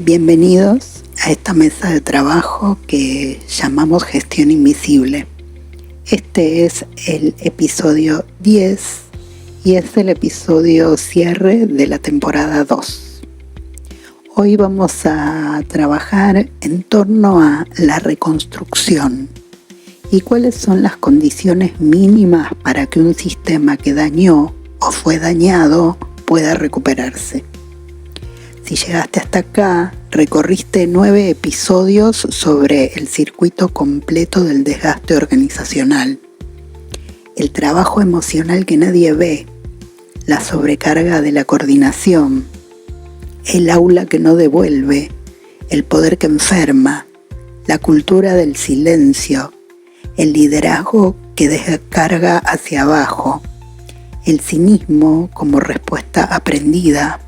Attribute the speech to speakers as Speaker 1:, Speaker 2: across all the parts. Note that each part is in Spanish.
Speaker 1: Bienvenidos a esta mesa de trabajo que llamamos Gestión Invisible. Este es el episodio 10 y es el episodio cierre de la temporada 2. Hoy vamos a trabajar en torno a la reconstrucción y cuáles son las condiciones mínimas para que un sistema que dañó o fue dañado pueda recuperarse. Si llegaste hasta acá, recorriste 9 episodios sobre el circuito completo del desgaste organizacional, el trabajo emocional que nadie ve, la sobrecarga de la coordinación, el aula que no devuelve, el poder que enferma, la cultura del silencio, el liderazgo que descarga hacia abajo, el cinismo como respuesta aprendida,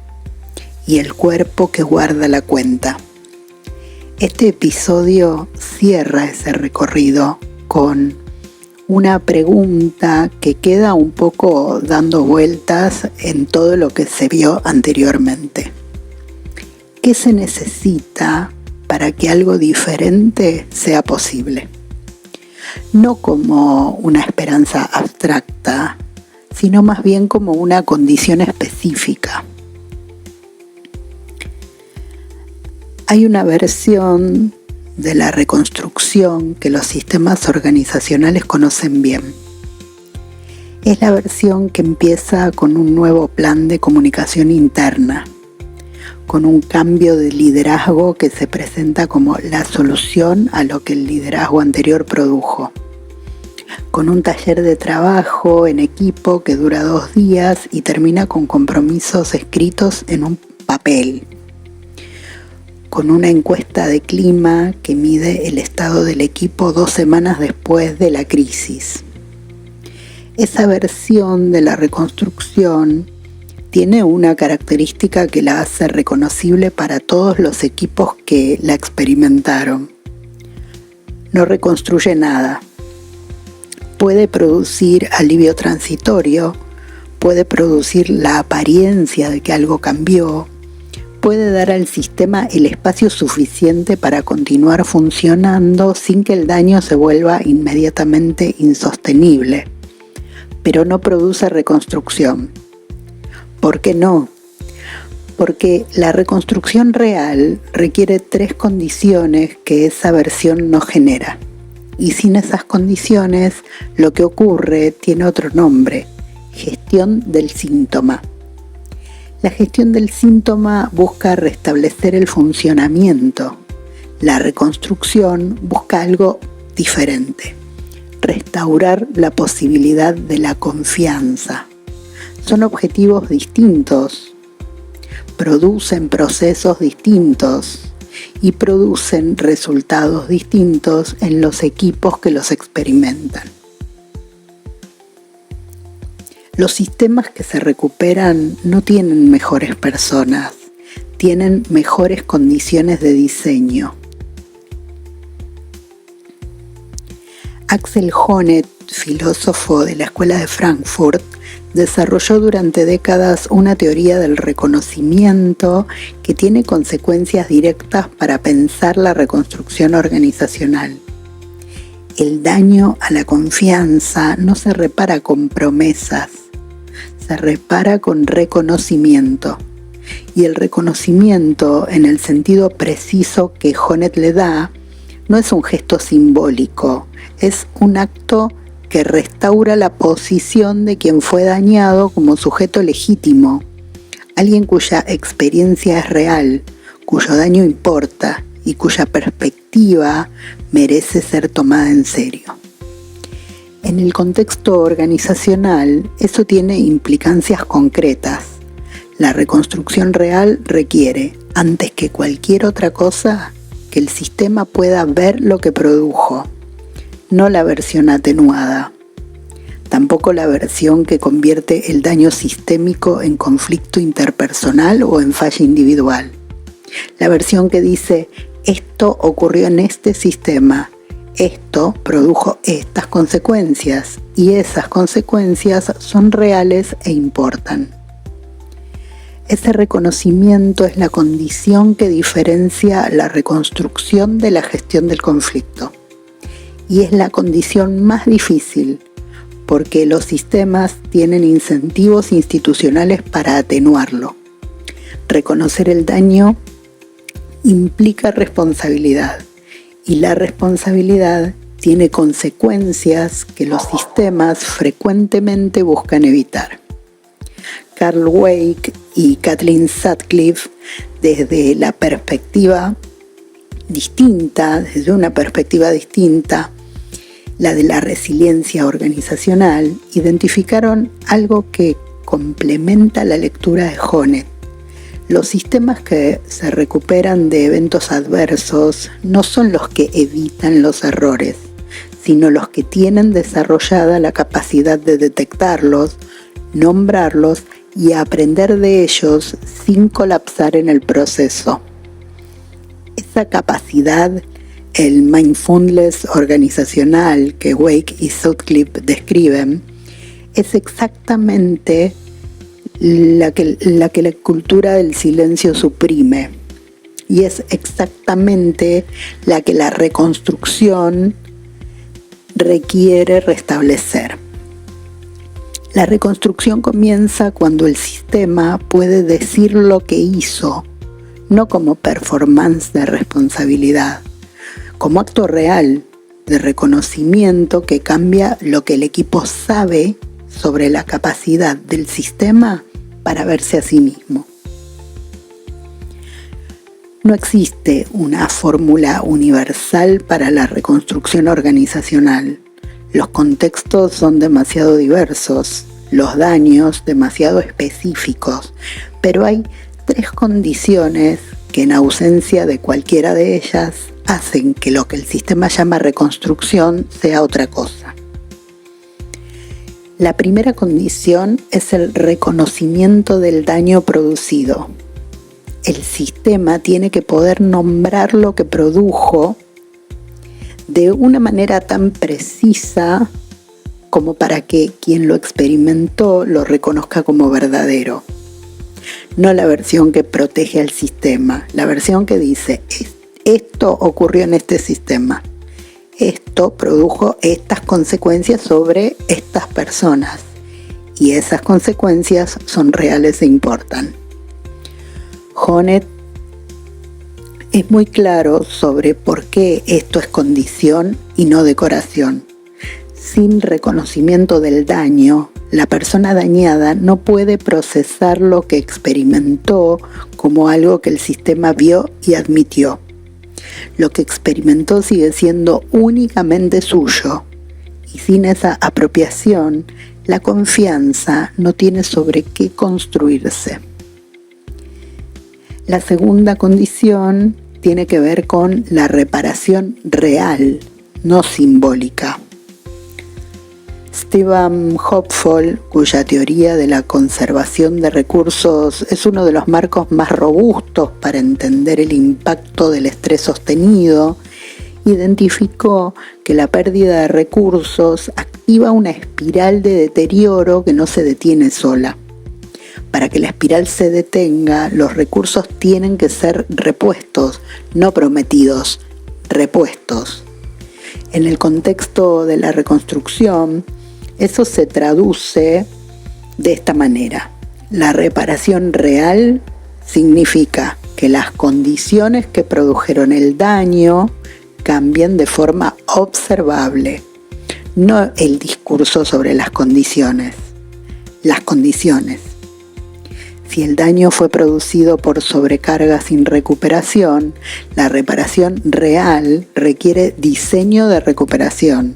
Speaker 1: y el cuerpo que guarda la cuenta. Este episodio cierra ese recorrido con una pregunta que queda un poco dando vueltas en todo lo que se vio anteriormente. ¿Qué se necesita para que algo diferente sea posible? No como una esperanza abstracta, sino más bien como una condición específica. Hay una versión de la reconstrucción que los sistemas organizacionales conocen bien. Es la versión que empieza con un nuevo plan de comunicación interna, con un cambio de liderazgo que se presenta como la solución a lo que el liderazgo anterior produjo, con un taller de trabajo en equipo que dura 2 días y termina con compromisos escritos en un papel, con una encuesta de clima que mide el estado del equipo 2 semanas después de la crisis. Esa versión de la reconstrucción tiene una característica que la hace reconocible para todos los equipos que la experimentaron. No reconstruye nada. Puede producir alivio transitorio, puede producir la apariencia de que algo cambió, puede dar al sistema el espacio suficiente para continuar funcionando sin que el daño se vuelva inmediatamente insostenible, pero no produce reconstrucción. ¿Por qué no? Porque la reconstrucción real requiere 3 condiciones que esa versión no genera. Y sin esas condiciones, lo que ocurre tiene otro nombre: gestión del síntoma. La gestión del síntoma busca restablecer el funcionamiento. La reconstrucción busca algo diferente: restaurar la posibilidad de la confianza. Son objetivos distintos, producen procesos distintos y producen resultados distintos en los equipos que los experimentan. Los sistemas que se recuperan no tienen mejores personas, tienen mejores condiciones de diseño. Axel Honneth, filósofo de la Escuela de Frankfurt, desarrolló durante décadas una teoría del reconocimiento que tiene consecuencias directas para pensar la reconstrucción organizacional. El daño a la confianza no se repara con promesas, se repara con reconocimiento. Y el reconocimiento, en el sentido preciso que Honneth le da, no es un gesto simbólico, es un acto que restaura la posición de quien fue dañado como sujeto legítimo, alguien cuya experiencia es real, cuyo daño importa y cuya perspectiva merece ser tomada en serio. En el contexto organizacional, eso tiene implicancias concretas. La reconstrucción real requiere, antes que cualquier otra cosa, que el sistema pueda ver lo que produjo, no la versión atenuada, tampoco la versión que convierte el daño sistémico en conflicto interpersonal o en falla individual. La versión que dice: esto ocurrió en este sistema, esto produjo estas consecuencias y esas consecuencias son reales e importan. Ese reconocimiento es la condición que diferencia la reconstrucción de la gestión del conflicto. Y es la condición más difícil, porque los sistemas tienen incentivos institucionales para atenuarlo. Reconocer el daño implica responsabilidad, y la responsabilidad tiene consecuencias que los sistemas frecuentemente buscan evitar. Carl Weick y Kathleen Sutcliffe, desde una perspectiva distinta, la de la resiliencia organizacional, identificaron algo que complementa la lectura de Honneth. Los sistemas que se recuperan de eventos adversos no son los que evitan los errores, sino los que tienen desarrollada la capacidad de detectarlos, nombrarlos y aprender de ellos sin colapsar en el proceso. Esa capacidad, el mindfulness organizacional que Weick y Sutcliffe describen, es exactamente la que la cultura del silencio suprime, y es exactamente la que la reconstrucción requiere restablecer. La reconstrucción comienza cuando el sistema puede decir lo que hizo, no como performance de responsabilidad, como acto real de reconocimiento que cambia lo que el equipo sabe sobre la capacidad del sistema para verse a sí mismo. No existe una fórmula universal para la reconstrucción organizacional. Los contextos son demasiado diversos, los daños demasiado específicos, pero hay 3 condiciones que en ausencia de cualquiera de ellas hacen que lo que el sistema llama reconstrucción sea otra cosa. La primera condición es el reconocimiento del daño producido. El sistema tiene que poder nombrar lo que produjo de una manera tan precisa como para que quien lo experimentó lo reconozca como verdadero. No la versión que protege al sistema, la versión que dice, esto ocurrió en este sistema, esto produjo estas consecuencias sobre estas personas, y esas consecuencias son reales e importan. Honneth es muy claro sobre por qué esto es condición y no decoración. Sin reconocimiento del daño, la persona dañada no puede procesar lo que experimentó como algo que el sistema vio y admitió. Lo que experimentó sigue siendo únicamente suyo, y sin esa apropiación, la confianza no tiene sobre qué construirse. La segunda condición tiene que ver con la reparación real, no simbólica. Stephen Hopfall, cuya teoría de la conservación de recursos es uno de los marcos más robustos para entender el impacto del estrés sostenido, identificó que la pérdida de recursos activa una espiral de deterioro que no se detiene sola. Para que la espiral se detenga, los recursos tienen que ser repuestos, no prometidos, repuestos. En el contexto de la reconstrucción, eso se traduce de esta manera. La reparación real significa que las condiciones que produjeron el daño cambien de forma observable, no el discurso sobre las condiciones. Las condiciones. Si el daño fue producido por sobrecarga sin recuperación, la reparación real requiere diseño de recuperación.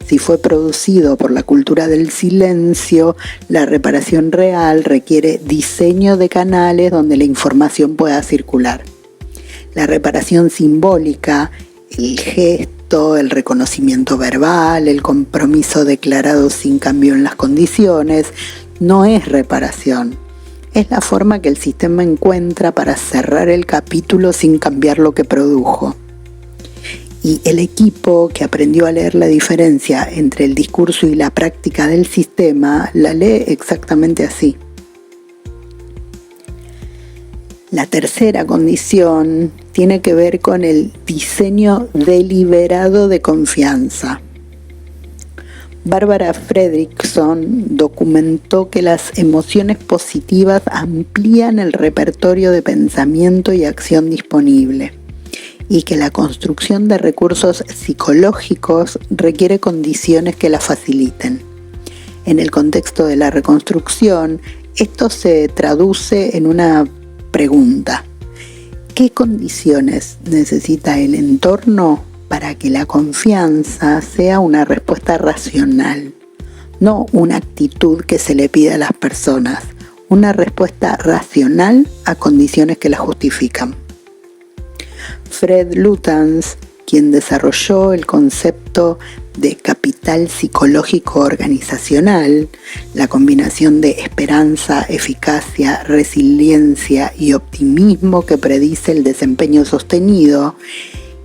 Speaker 1: Si fue producido por la cultura del silencio, la reparación real requiere diseño de canales donde la información pueda circular. La reparación simbólica, el gesto, el reconocimiento verbal, el compromiso declarado sin cambio en las condiciones, no es reparación. Es la forma que el sistema encuentra para cerrar el capítulo sin cambiar lo que produjo. Y el equipo que aprendió a leer la diferencia entre el discurso y la práctica del sistema la lee exactamente así. La tercera condición tiene que ver con el diseño deliberado de confianza. Barbara Fredrickson documentó que las emociones positivas amplían el repertorio de pensamiento y acción disponible y que la construcción de recursos psicológicos requiere condiciones que la faciliten. En el contexto de la reconstrucción, esto se traduce en una pregunta: ¿qué condiciones necesita el entorno para que la confianza sea una respuesta racional? No una actitud que se le pide a las personas, una respuesta racional a condiciones que la justifican. Fred Lutyens, quien desarrolló el concepto de capital psicológico organizacional, la combinación de esperanza, eficacia, resiliencia y optimismo que predice el desempeño sostenido,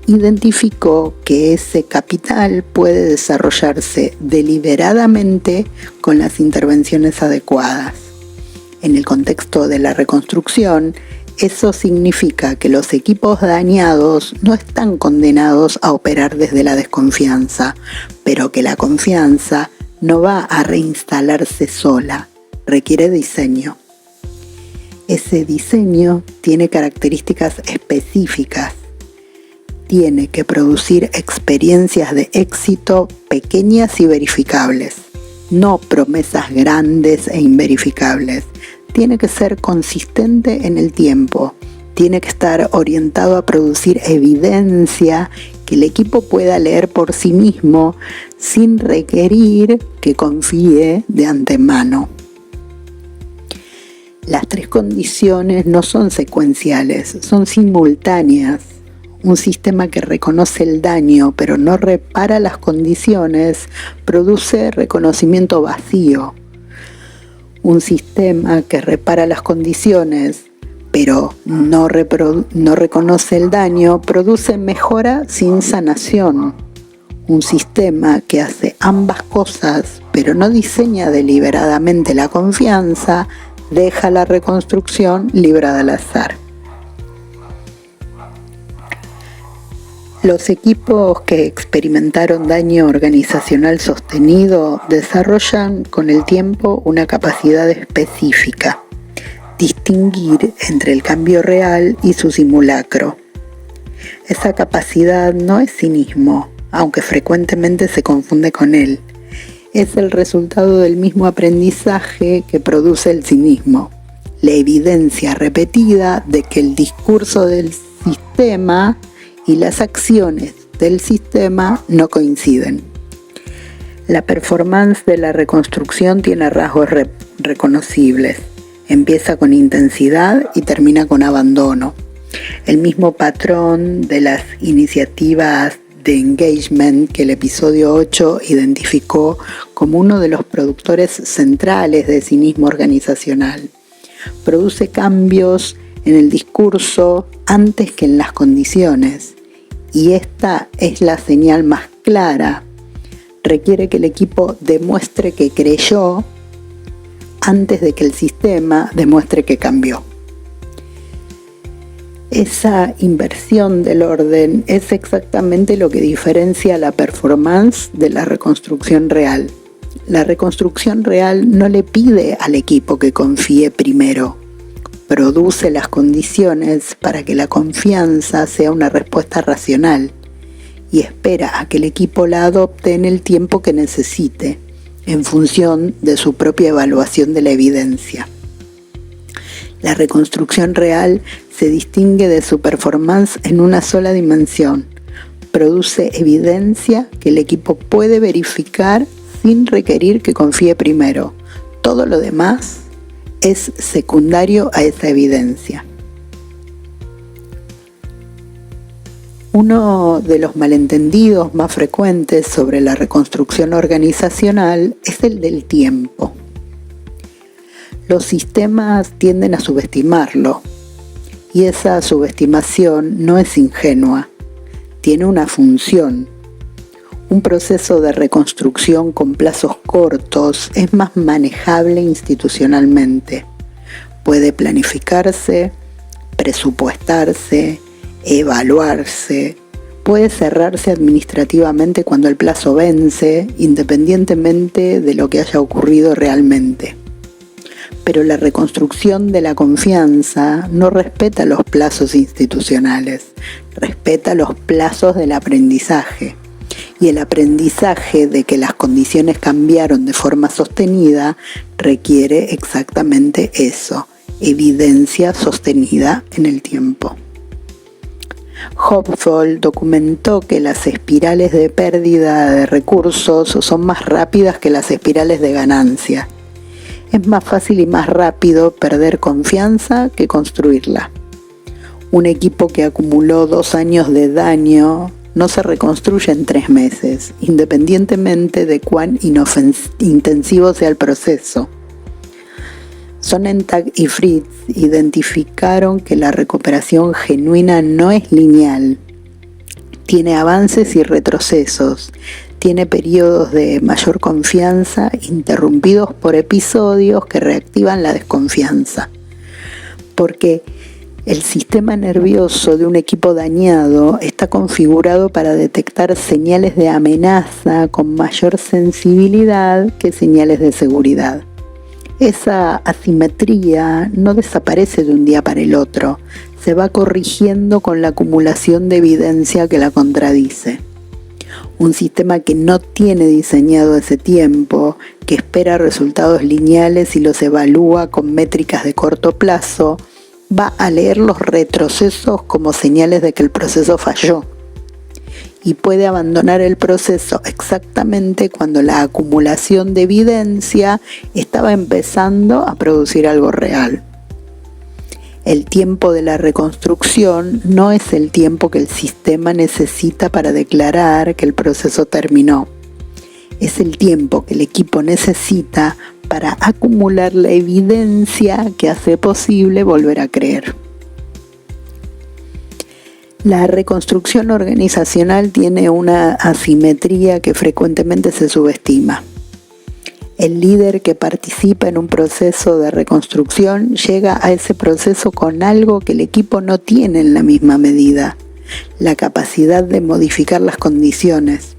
Speaker 1: identificó que ese capital puede desarrollarse deliberadamente con las intervenciones adecuadas. En el contexto de la reconstrucción, eso significa que los equipos dañados no están condenados a operar desde la desconfianza, pero que la confianza no va a reinstalarse sola, requiere diseño. Ese diseño tiene características específicas. Tiene que producir experiencias de éxito pequeñas y verificables, no promesas grandes e inverificables. Tiene que ser consistente en el tiempo, tiene que estar orientado a producir evidencia que el equipo pueda leer por sí mismo sin requerir que confíe de antemano. Las tres condiciones no son secuenciales, son simultáneas. Un sistema que reconoce el daño pero no repara las condiciones produce reconocimiento vacío. Un sistema que repara las condiciones pero no reconoce el daño produce mejora sin sanación. Un sistema que hace ambas cosas pero no diseña deliberadamente la confianza deja la reconstrucción librada al azar. Los equipos que experimentaron daño organizacional sostenido desarrollan con el tiempo una capacidad específica: distinguir entre el cambio real y su simulacro. Esa capacidad no es cinismo, aunque frecuentemente se confunde con él. Es el resultado del mismo aprendizaje que produce el cinismo, la evidencia repetida de que el discurso del sistema y las acciones del sistema no coinciden. La performance de la reconstrucción tiene rasgos reconocibles. Empieza con intensidad y termina con abandono. El mismo patrón de las iniciativas de engagement que el episodio 8 identificó como uno de los productores centrales de cinismo organizacional. Produce cambios en el discurso antes que en las condiciones, y esta es la señal más clara. Requiere que el equipo demuestre que creyó antes de que el sistema demuestre que cambió. Esa inversión del orden es exactamente lo que diferencia la performance de la reconstrucción real. La reconstrucción real no le pide al equipo que confíe primero. Produce las condiciones para que la confianza sea una respuesta racional y espera a que el equipo la adopte en el tiempo que necesite, en función de su propia evaluación de la evidencia. La reconstrucción real se distingue de su performance en una sola dimensión. Produce evidencia que el equipo puede verificar sin requerir que confíe primero. Todo lo demás es secundario a esa evidencia. Uno de los malentendidos más frecuentes sobre la reconstrucción organizacional es el del tiempo. Los sistemas tienden a subestimarlo, y esa subestimación no es ingenua, tiene una función. Un proceso de reconstrucción con plazos cortos es más manejable institucionalmente. Puede planificarse, presupuestarse, evaluarse, puede cerrarse administrativamente cuando el plazo vence, independientemente de lo que haya ocurrido realmente. Pero la reconstrucción de la confianza no respeta los plazos institucionales, respeta los plazos del aprendizaje. Y el aprendizaje de que las condiciones cambiaron de forma sostenida requiere exactamente eso, evidencia sostenida en el tiempo. Hopful documentó que las espirales de pérdida de recursos son más rápidas que las espirales de ganancia. Es más fácil y más rápido perder confianza que construirla. Un equipo que acumuló 2 años de daño no se reconstruye en 3 meses, independientemente de cuán intensivo sea el proceso. Sonnentag y Fritz identificaron que la recuperación genuina no es lineal. Tiene avances y retrocesos. Tiene periodos de mayor confianza interrumpidos por episodios que reactivan la desconfianza. Porque el sistema nervioso de un equipo dañado está configurado para detectar señales de amenaza con mayor sensibilidad que señales de seguridad. Esa asimetría no desaparece de un día para el otro, se va corrigiendo con la acumulación de evidencia que la contradice. Un sistema que no tiene diseñado ese tiempo, que espera resultados lineales y los evalúa con métricas de corto plazo, va a leer los retrocesos como señales de que el proceso falló y puede abandonar el proceso exactamente cuando la acumulación de evidencia estaba empezando a producir algo real. El tiempo de la reconstrucción no es el tiempo que el sistema necesita para declarar que el proceso terminó. Es el tiempo que el equipo necesita para acumular la evidencia que hace posible volver a creer. La reconstrucción organizacional tiene una asimetría que frecuentemente se subestima. El líder que participa en un proceso de reconstrucción llega a ese proceso con algo que el equipo no tiene en la misma medida: la capacidad de modificar las condiciones.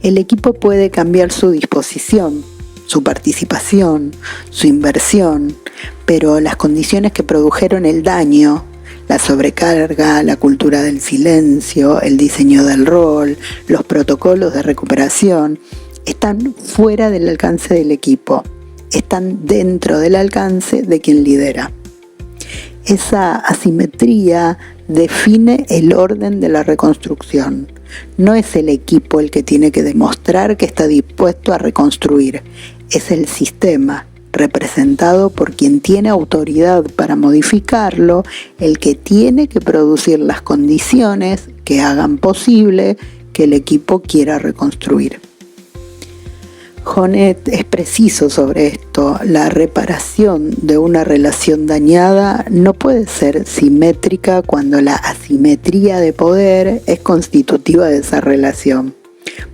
Speaker 1: El equipo puede cambiar su disposición, su participación, su inversión, pero las condiciones que produjeron el daño, la sobrecarga, la cultura del silencio, el diseño del rol, los protocolos de recuperación, están fuera del alcance del equipo, están dentro del alcance de quien lidera. Esa asimetría define el orden de la reconstrucción. No es el equipo el que tiene que demostrar que está dispuesto a reconstruir, es el sistema, representado por quien tiene autoridad para modificarlo, el que tiene que producir las condiciones que hagan posible que el equipo quiera reconstruir. Honneth es preciso sobre esto: la reparación de una relación dañada no puede ser simétrica cuando la asimetría de poder es constitutiva de esa relación.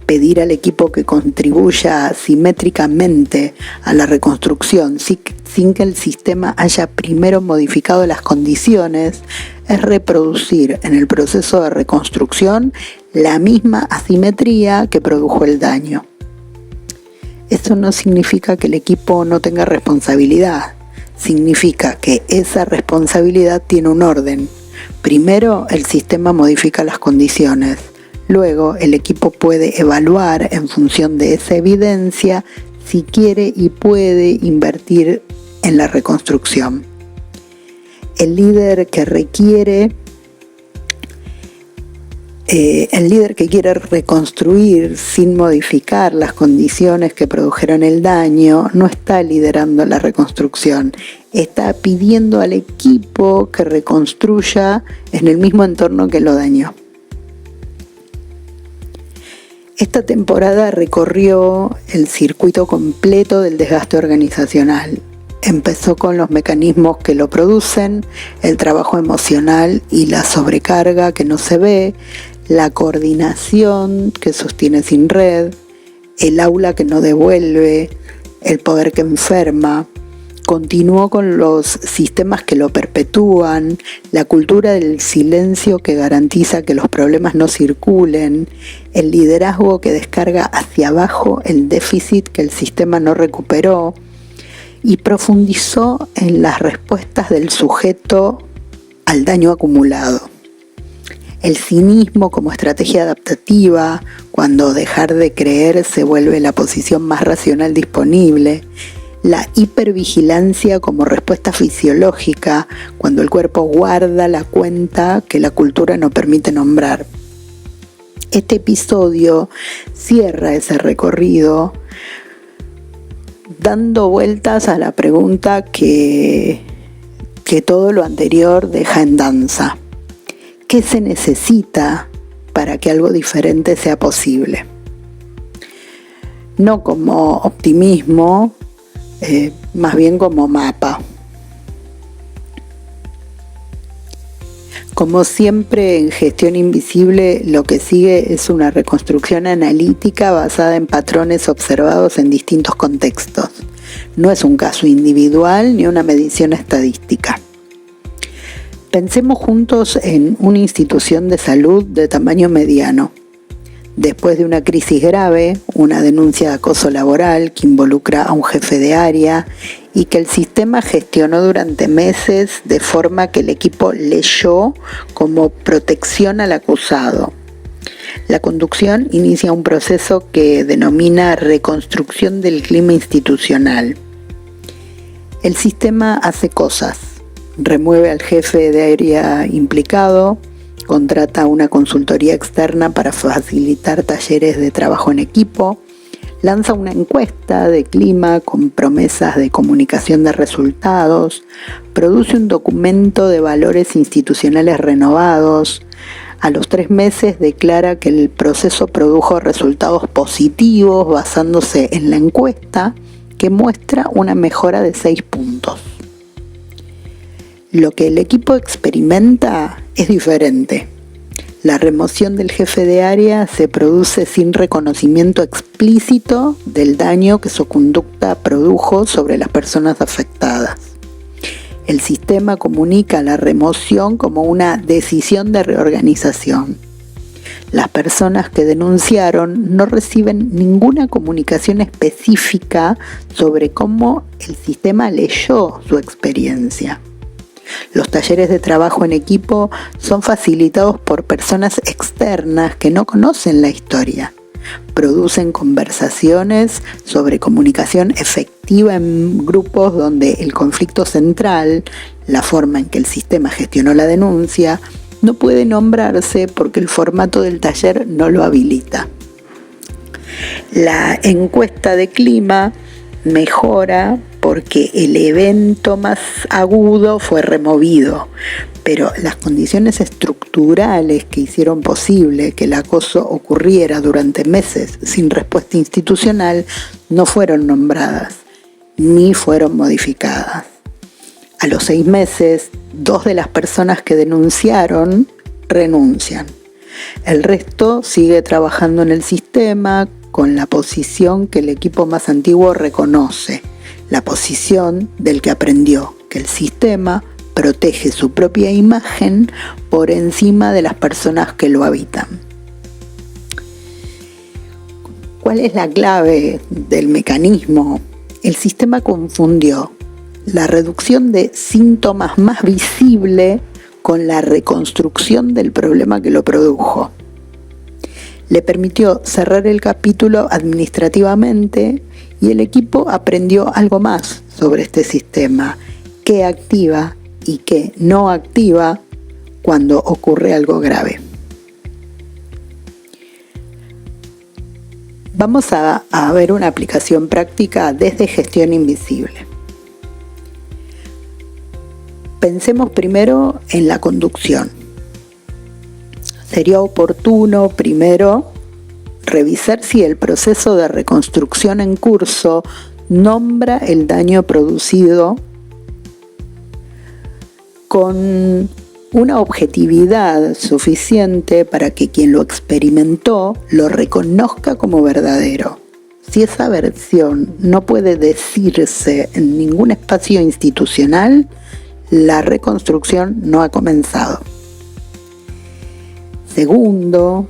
Speaker 1: Pedir al equipo que contribuya simétricamente a la reconstrucción sin que el sistema haya primero modificado las condiciones es reproducir en el proceso de reconstrucción la misma asimetría que produjo el daño. Eso no significa que el equipo no tenga responsabilidad, significa que esa responsabilidad tiene un orden. Primero, el sistema modifica las condiciones. Luego, el equipo puede evaluar en función de esa evidencia si quiere y puede invertir en la reconstrucción. El líder que quiere reconstruir sin modificar las condiciones que produjeron el daño no está liderando la reconstrucción, está pidiendo al equipo que reconstruya en el mismo entorno que lo dañó. Esta temporada recorrió el circuito completo del desgaste organizacional. Empezó con los mecanismos que lo producen, el trabajo emocional y la sobrecarga que no se ve, la coordinación que sostiene sin red, el aula que no devuelve, el poder que enferma, Continuó con los sistemas que lo perpetúan, la cultura del silencio que garantiza que los problemas no circulen, el liderazgo que descarga hacia abajo el déficit que el sistema no recuperó, y profundizó en las respuestas del sujeto al daño acumulado. El cinismo como estrategia adaptativa, cuando dejar de creer se vuelve la posición más racional disponible. La hipervigilancia como respuesta fisiológica, cuando el cuerpo guarda la cuenta que la cultura no permite nombrar. Este episodio cierra ese recorrido dando vueltas a la pregunta que todo lo anterior deja en danza. ¿Qué se necesita para que algo diferente sea posible? No como optimismo, más bien como mapa. Como siempre en Gestión Invisible, lo que sigue es una reconstrucción analítica basada en patrones observados en distintos contextos. No es un caso individual ni una medición estadística. Pensemos juntos en una institución de salud de tamaño mediano. Después de una crisis grave, una denuncia de acoso laboral que involucra a un jefe de área y que el sistema gestionó durante meses de forma que el equipo leyó como protección al acusado. La conducción inicia un proceso que denomina reconstrucción del clima institucional. El sistema hace cosas, remueve al jefe de área implicado, contrata una consultoría externa para facilitar talleres de trabajo en equipo, lanza una encuesta de clima con promesas de comunicación de resultados, produce un documento de valores institucionales renovados. A los 3 meses declara que el proceso produjo resultados positivos basándose en la encuesta que muestra una mejora de 6 puntos. Lo que el equipo experimenta es diferente. La remoción del jefe de área se produce sin reconocimiento explícito del daño que su conducta produjo sobre las personas afectadas. El sistema comunica la remoción como una decisión de reorganización. Las personas que denunciaron no reciben ninguna comunicación específica sobre cómo el sistema leyó su experiencia. Los talleres de trabajo en equipo son facilitados por personas externas que no conocen la historia. Producen conversaciones sobre comunicación efectiva en grupos donde el conflicto central, la forma en que el sistema gestionó la denuncia, no puede nombrarse porque el formato del taller no lo habilita. La encuesta de clima mejora porque el evento más agudo fue removido, pero las condiciones estructurales que hicieron posible que el acoso ocurriera durante meses sin respuesta institucional no fueron nombradas ni fueron modificadas. A los 6 meses, 2 de las personas que denunciaron renuncian. El resto sigue trabajando en el sistema con la posición que el equipo más antiguo reconoce, la posición del que aprendió que el sistema protege su propia imagen por encima de las personas que lo habitan. ¿Cuál es la clave del mecanismo? El sistema confundió la reducción de síntomas más visible con la reconstrucción del problema que lo produjo. Le permitió cerrar el capítulo administrativamente y el equipo aprendió algo más sobre este sistema, qué activa y qué no activa cuando ocurre algo grave. Vamos a ver una aplicación práctica desde Gestión Invisible. Pensemos primero en la conducción. Sería oportuno primero revisar si el proceso de reconstrucción en curso nombra el daño producido con una objetividad suficiente para que quien lo experimentó lo reconozca como verdadero, si esa versión no puede decirse en ningún espacio institucional, la reconstrucción no ha comenzado. Segundo,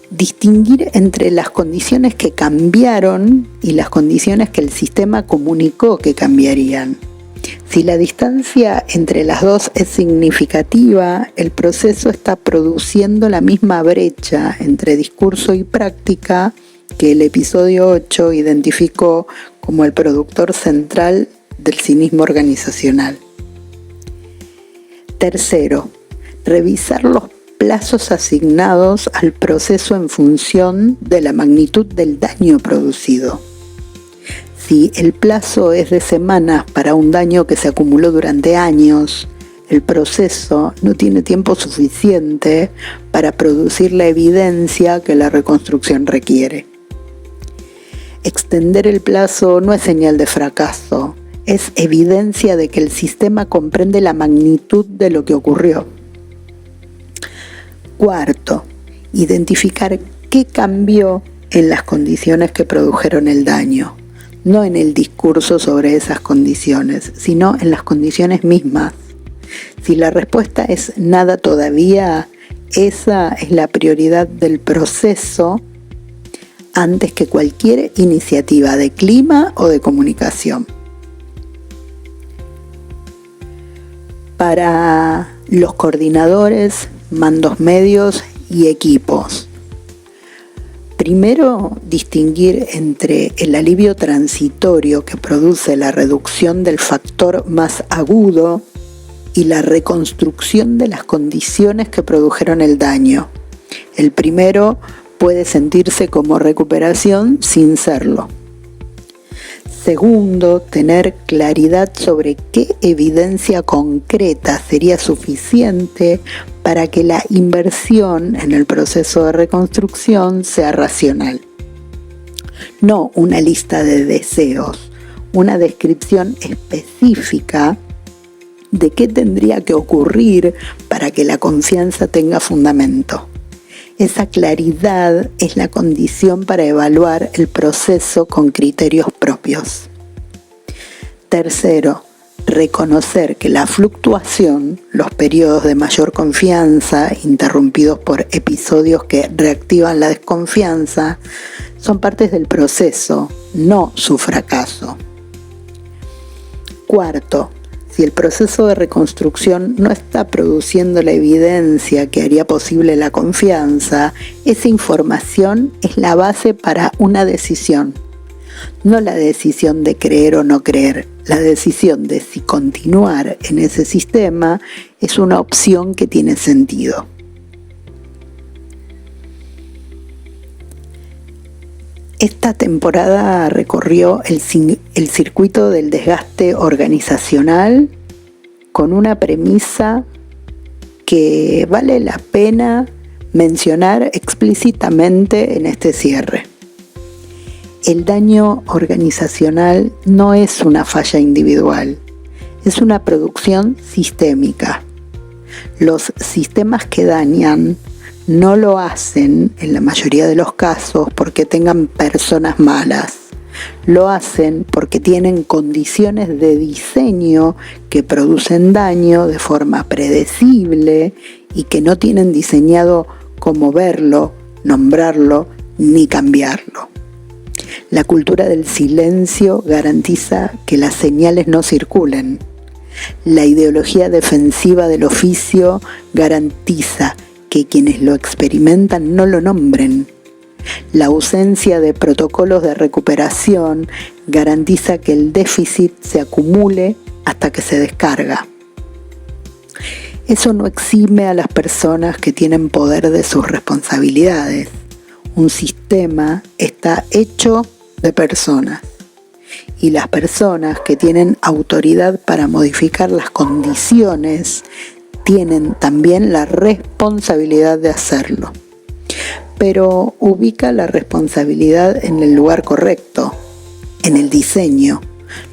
Speaker 1: distinguir entre las condiciones que cambiaron y las condiciones que el sistema comunicó que cambiarían. Si la distancia entre las dos es significativa, el proceso está produciendo la misma brecha entre discurso y práctica que el episodio 8 identificó como el productor central del cinismo organizacional. Tercero, revisar los plazos asignados al proceso en función de la magnitud del daño producido. Si el plazo es de semanas para un daño que se acumuló durante años, el proceso no tiene tiempo suficiente para producir la evidencia que la reconstrucción requiere. Extender el plazo no es señal de fracaso, es evidencia de que el sistema comprende la magnitud de lo que ocurrió. Cuarto, identificar qué cambió en las condiciones que produjeron el daño. No en el discurso sobre esas condiciones, sino en las condiciones mismas. Si la respuesta es nada todavía, esa es la prioridad del proceso antes que cualquier iniciativa de clima o de comunicación. Para los coordinadores, mandos medios y equipos, primero, distinguir entre el alivio transitorio que produce la reducción del factor más agudo y la reconstrucción de las condiciones que produjeron el daño. El primero puede sentirse como recuperación sin serlo. Segundo, tener claridad sobre qué evidencia concreta sería suficiente para que la inversión en el proceso de reconstrucción sea racional. No una lista de deseos, una descripción específica de qué tendría que ocurrir para que la confianza tenga fundamento. Esa claridad es la condición para evaluar el proceso con criterios propios. Tercero, reconocer que la fluctuación, los periodos de mayor confianza, interrumpidos por episodios que reactivan la desconfianza, son partes del proceso, no su fracaso. Cuarto, si el proceso de reconstrucción no está produciendo la evidencia que haría posible la confianza, esa información es la base para una decisión. No la decisión de creer o no creer, la decisión de si continuar en ese sistema es una opción que tiene sentido. Esta temporada recorrió el circuito del desgaste organizacional con una premisa que vale la pena mencionar explícitamente en este cierre. El daño organizacional no es una falla individual, es una producción sistémica. Los sistemas que dañan no lo hacen, en la mayoría de los casos, porque tengan personas malas. Lo hacen porque tienen condiciones de diseño que producen daño de forma predecible y que no tienen diseñado cómo verlo, nombrarlo ni cambiarlo. La cultura del silencio garantiza que las señales no circulen. La ideología defensiva del oficio garantiza que quienes lo experimentan no lo nombren. La ausencia de protocolos de recuperación garantiza que el déficit se acumule hasta que se descarga. Eso no exime a las personas que tienen poder de sus responsabilidades. Un sistema está hecho de personas y las personas que tienen autoridad para modificar las condiciones tienen también la responsabilidad de hacerlo. Pero ubica la responsabilidad en el lugar correcto, en el diseño,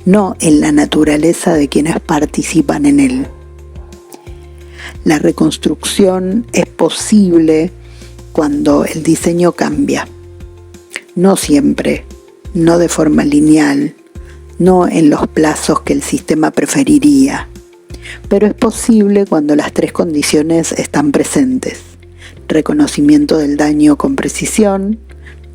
Speaker 1: no en la naturaleza de quienes participan en él. La reconstrucción es posible cuando el diseño cambia. no siempre, no de forma lineal, no en los plazos que el sistema preferiría, pero es posible cuando las tres condiciones están presentes: reconocimiento del daño con precisión,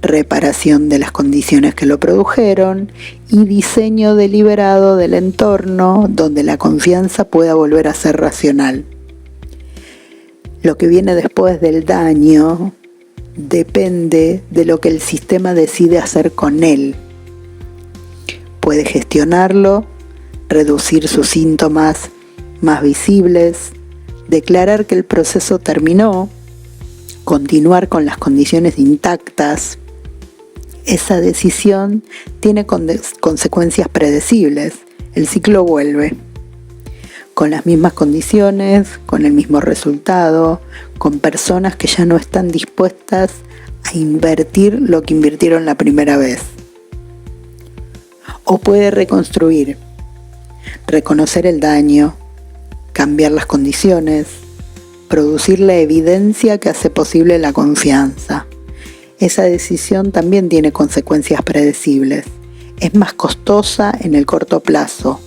Speaker 1: reparación de las condiciones que lo produjeron y diseño deliberado del entorno donde la confianza pueda volver a ser racional. Lo que viene después del daño depende de lo que el sistema decide hacer con él. Puede gestionarlo, reducir sus síntomas más visibles, declarar que el proceso terminó, continuar con las condiciones intactas. Esa decisión tiene consecuencias predecibles. El ciclo vuelve, con las mismas condiciones, con el mismo resultado, con personas que ya no están dispuestas a invertir lo que invirtieron la primera vez. O puede reconstruir, reconocer el daño, cambiar las condiciones, producir la evidencia que hace posible la confianza. Esa decisión también tiene consecuencias predecibles. Es más costosa en el corto plazo,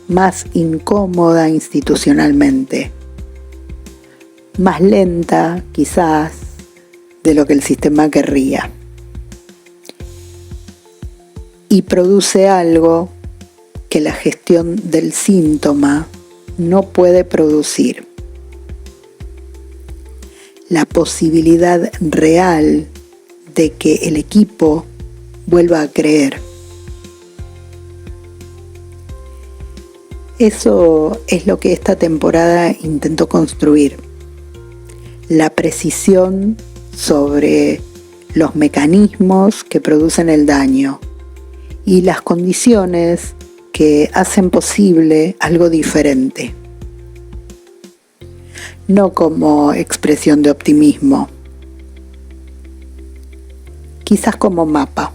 Speaker 1: más incómoda institucionalmente, más lenta quizás de lo que el sistema querría. Y produce algo que la gestión del síntoma no puede producir: la posibilidad real de que el equipo vuelva a creer. Eso es lo que esta temporada intentó construir: la precisión sobre los mecanismos que producen el daño y las condiciones que hacen posible algo diferente. No como expresión de optimismo, quizás como mapa.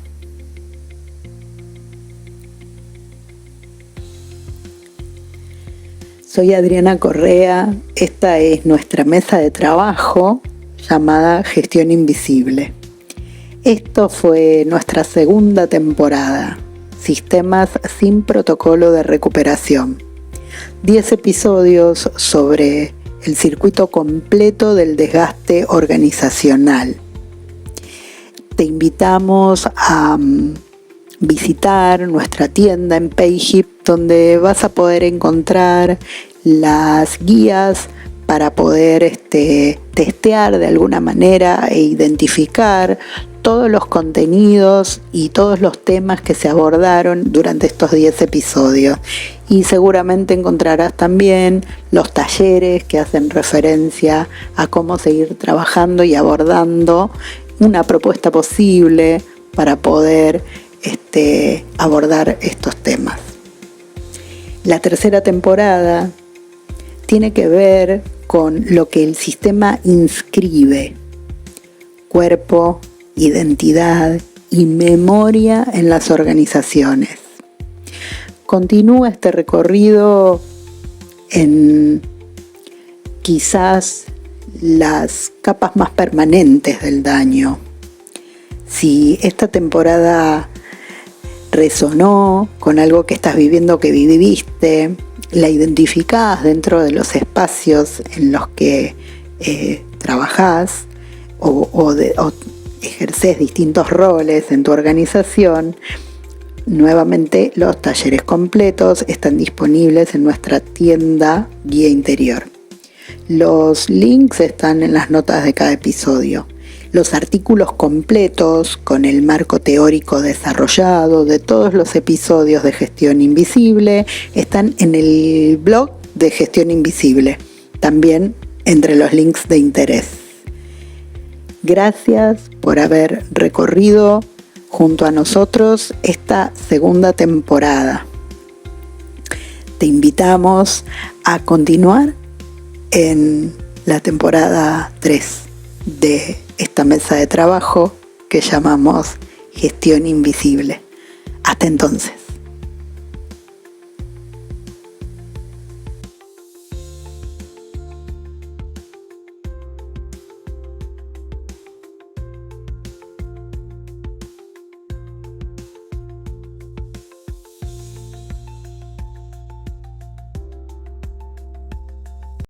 Speaker 1: Soy Adriana Correa, esta es nuestra mesa de trabajo llamada Gestión Invisible. Esto fue nuestra segunda temporada, Sistemas sin protocolo de recuperación. 10 episodios sobre el circuito completo del desgaste organizacional. Te invitamos a visitar nuestra tienda en Payhip, donde vas a poder encontrar las guías para poder testear de alguna manera e identificar todos los contenidos y todos los temas que se abordaron durante estos 10 episodios. Y seguramente encontrarás también los talleres que hacen referencia a cómo seguir trabajando y abordando una propuesta posible para poder abordar estos temas. La tercera temporada tiene que ver con lo que el sistema inscribe: cuerpo, identidad y memoria en las organizaciones. Continúa este recorrido en quizás las capas más permanentes del daño. Si esta temporada resonó con algo que estás viviendo, que viviste, la identificás dentro de los espacios en los que trabajás o ejercés distintos roles en tu organización, nuevamente los talleres completos están disponibles en nuestra tienda Guía Interior. Los links están en las notas de cada episodio. Los artículos completos con el marco teórico desarrollado de todos los episodios de Gestión Invisible están en el blog de Gestión Invisible, también entre los links de interés. Gracias por haber recorrido junto a nosotros esta segunda temporada. Te invitamos a continuar en la temporada 3 de esta mesa de trabajo que llamamos Gestión Invisible. Hasta entonces.